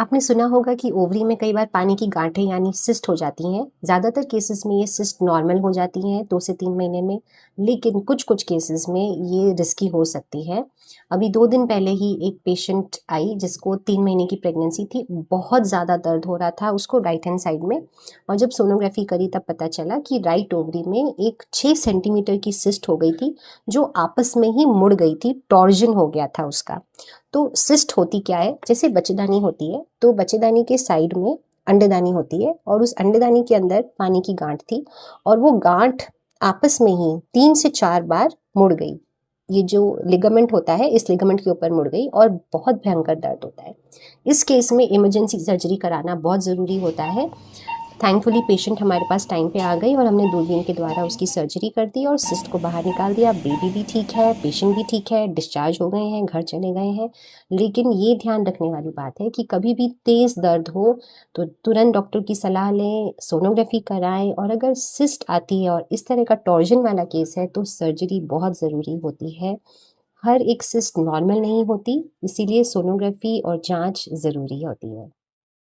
आपने सुना होगा कि ओवरी में कई बार पानी की गांठें यानी सिस्ट हो जाती हैं। ज़्यादातर केसेस में ये सिस्ट नॉर्मल हो जाती हैं 2 से 3 महीने में, लेकिन कुछ-कुछ केसेस में ये रिस्की हो सकती है। अभी 2 दिन पहले ही एक पेशेंट आई जिसको 3 महीने की प्रेगनेंसी थी। बहुत ज़्यादा दर्द हो रहा था उसको राइट हैंड साइड में, और जब सोनोग्राफी करी तब पता चला कि राइट ओवरी में एक 6 सेंटीमीटर की सिस्ट हो गई थी, जो आपस में ही मुड़ गई थी, टॉर्जन हो गया था उसका। तो सिस्ट होती क्या है, जैसे बच्चेदानी होती है तो बच्चेदानी के साइड में अंडेदानी होती है, और उस अंडेदानी के अंदर पानी की गांठ थी, और वो गांठ आपस में ही 3 से 4 बार मुड़ गई। ये जो लिगामेंट होता है इस लिगामेंट के ऊपर मुड़ गई और बहुत भयंकर दर्द होता है। इस केस में इमरजेंसी सर्जरी कराना बहुत ज़रूरी होता है। थैंकफुली पेशेंट हमारे पास टाइम पे आ गई और हमने दूरबीन के द्वारा उसकी सर्जरी कर दी और सिस्ट को बाहर निकाल दिया। बेबी भी ठीक है, पेशेंट भी ठीक है, डिस्चार्ज हो गए हैं, घर चले गए हैं। लेकिन ये ध्यान रखने वाली बात है कि कभी भी तेज़ दर्द हो तो तुरंत डॉक्टर की सलाह लें, सोनोग्राफी कराएं, और अगर सिस्ट आती है और इस तरह का टॉर्जन वाला केस है तो सर्जरी बहुत ज़रूरी होती है। हर एक सिस्ट नॉर्मल नहीं होती, इसीलिए सोनोग्राफी और जांच ज़रूरी होती है।